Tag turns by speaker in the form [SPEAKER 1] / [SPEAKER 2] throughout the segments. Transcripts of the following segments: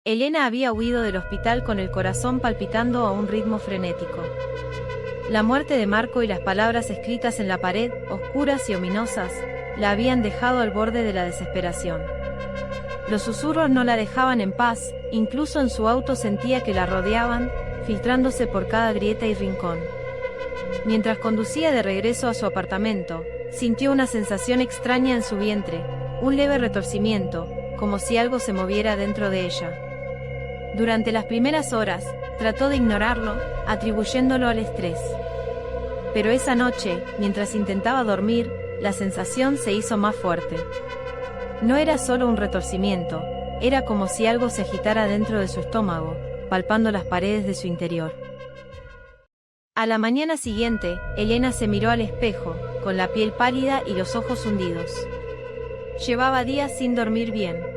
[SPEAKER 1] Elena había huido del hospital con el corazón palpitando a un ritmo frenético. La muerte de Marco y las palabras escritas en la pared, oscuras y ominosas, la habían dejado al borde de la desesperación. Los susurros no la dejaban en paz, incluso en su auto sentía que la rodeaban, filtrándose por cada grieta y rincón. Mientras conducía de regreso a su apartamento, sintió una sensación extraña en su vientre, un leve retorcimiento, como si algo se moviera dentro de ella. Durante las primeras horas, trató de ignorarlo, atribuyéndolo al estrés. Pero esa noche, mientras intentaba dormir, la sensación se hizo más fuerte. No era solo un retorcimiento, era como si algo se agitara dentro de su estómago, palpando las paredes de su interior. A la mañana siguiente, Elena se miró al espejo, con la piel pálida y los ojos hundidos. Llevaba días sin dormir bien.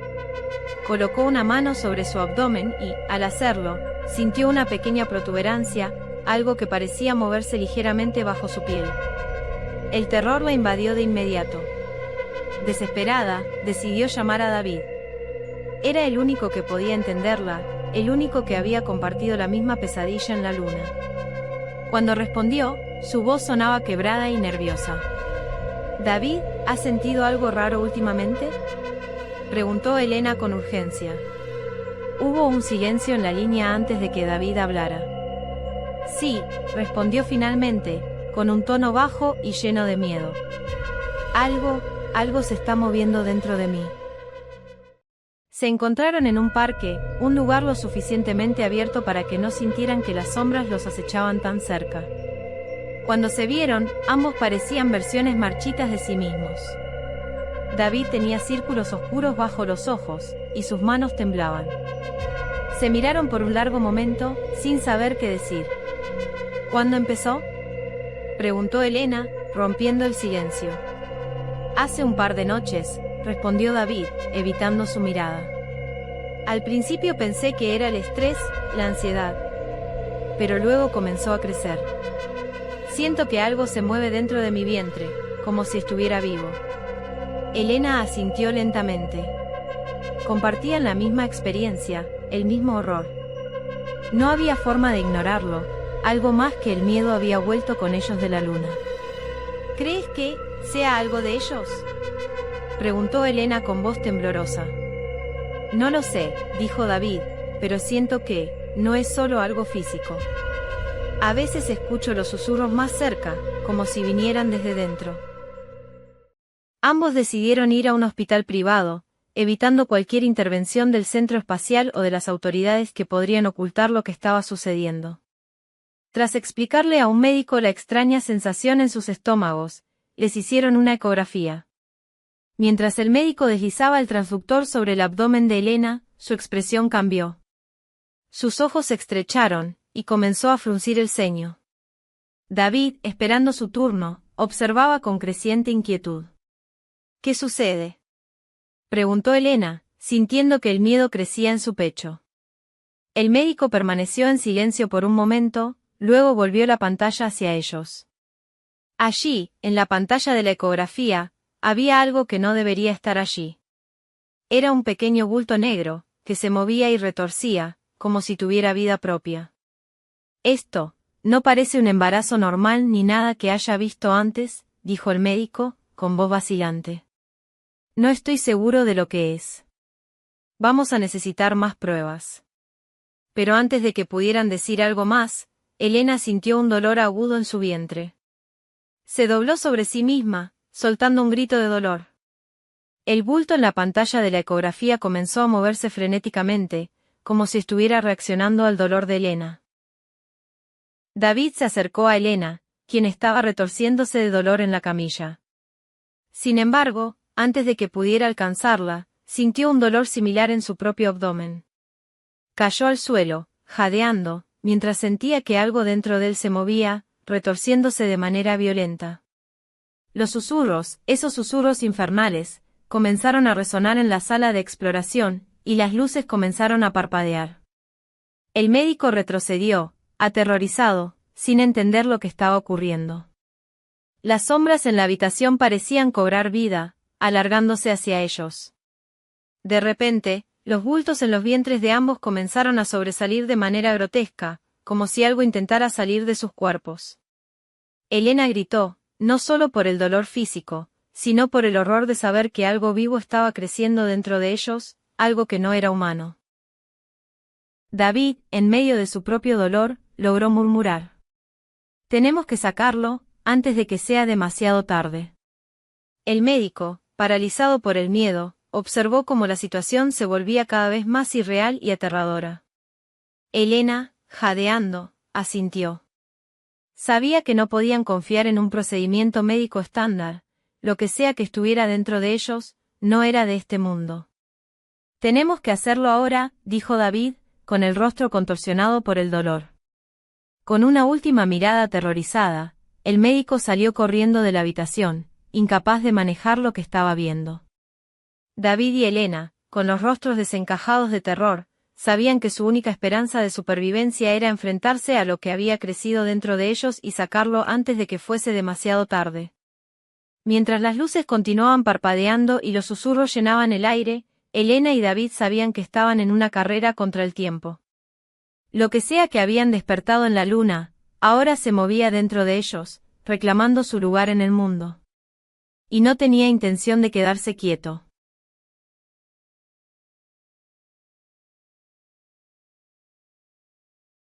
[SPEAKER 1] Colocó una mano sobre su abdomen y, al hacerlo, sintió una pequeña protuberancia, algo que parecía moverse ligeramente bajo su piel. El terror la invadió de inmediato. Desesperada, decidió llamar a David. Era el único que podía entenderla, el único que había compartido la misma pesadilla en la luna. Cuando respondió, su voz sonaba quebrada y nerviosa. «David, ¿has sentido algo raro últimamente?», preguntó Elena con urgencia. Hubo un silencio en la línea antes de que David hablara. «Sí», respondió finalmente, con un tono bajo y lleno de miedo. Algo se está moviendo dentro de mí». Se encontraron en un parque, un lugar lo suficientemente abierto para que no sintieran que las sombras los acechaban tan cerca. Cuando se vieron, ambos parecían versiones marchitas de sí mismos. David tenía círculos oscuros bajo los ojos, y sus manos temblaban. Se miraron por un largo momento, sin saber qué decir. «¿Cuándo empezó?», preguntó Elena, rompiendo el silencio. «Hace un par de noches», respondió David, evitando su mirada. «Al principio pensé que era el estrés, la ansiedad. Pero luego comenzó a crecer. Siento que algo se mueve dentro de mi vientre, como si estuviera vivo». Elena asintió lentamente. Compartían la misma experiencia, el mismo horror. No había forma de ignorarlo, algo más que el miedo había vuelto con ellos de la luna. «¿Crees que sea algo de ellos?», preguntó Elena con voz temblorosa. «No lo sé», dijo David, «pero siento que no es solo algo físico. A veces escucho los susurros más cerca, como si vinieran desde dentro». Ambos decidieron ir a un hospital privado, evitando cualquier intervención del centro espacial o de las autoridades que podrían ocultar lo que estaba sucediendo. Tras explicarle a un médico la extraña sensación en sus estómagos, les hicieron una ecografía. Mientras el médico deslizaba el transductor sobre el abdomen de Elena, su expresión cambió. Sus ojos se estrecharon, y comenzó a fruncir el ceño. David, esperando su turno, observaba con creciente inquietud. «¿Qué sucede?», preguntó Elena, sintiendo que el miedo crecía en su pecho. El médico permaneció en silencio por un momento, luego volvió la pantalla hacia ellos. Allí, en la pantalla de la ecografía, había algo que no debería estar allí. Era un pequeño bulto negro, que se movía y retorcía, como si tuviera vida propia. «Esto no parece un embarazo normal ni nada que haya visto antes», dijo el médico, con voz vacilante. «No estoy seguro de lo que es. Vamos a necesitar más pruebas». Pero antes de que pudieran decir algo más, Elena sintió un dolor agudo en su vientre. Se dobló sobre sí misma, soltando un grito de dolor. El bulto en la pantalla de la ecografía comenzó a moverse frenéticamente, como si estuviera reaccionando al dolor de Elena. David se acercó a Elena, quien estaba retorciéndose de dolor en la camilla. Sin embargo, antes de que pudiera alcanzarla, sintió un dolor similar en su propio abdomen. Cayó al suelo, jadeando, mientras sentía que algo dentro de él se movía, retorciéndose de manera violenta. Los susurros, esos susurros infernales, comenzaron a resonar en la sala de exploración, y las luces comenzaron a parpadear. El médico retrocedió, aterrorizado, sin entender lo que estaba ocurriendo. Las sombras en la habitación parecían cobrar vida, alargándose hacia ellos. De repente, Los bultos en los vientres de ambos comenzaron a sobresalir de manera grotesca, como si algo intentara salir de sus cuerpos. Elena gritó, no solo por el dolor físico, sino por el horror de saber que algo vivo estaba creciendo dentro de ellos, algo que no era humano. David, en medio de su propio dolor, logró murmurar. Tenemos que sacarlo, antes de que sea demasiado tarde. El médico, paralizado por el miedo, observó cómo la situación se volvía cada vez más irreal y aterradora. Elena, jadeando, asintió. Sabía que no podían confiar en un procedimiento médico estándar, lo que sea que estuviera dentro de ellos, no era de este mundo. Tenemos que hacerlo ahora, dijo David, con el rostro contorsionado por el dolor. Con una última mirada aterrorizada, el médico salió corriendo de la habitación, incapaz de manejar lo que estaba viendo. David y Elena, con los rostros desencajados de terror, sabían que su única esperanza de supervivencia era enfrentarse a lo que había crecido dentro de ellos y sacarlo antes de que fuese demasiado tarde. Mientras las luces continuaban parpadeando y los susurros llenaban el aire, Elena y David sabían que estaban en una carrera contra el tiempo. Lo que sea que habían despertado en la luna, ahora se movía dentro de ellos, reclamando su lugar en el mundo. Y no tenía intención de quedarse quieto.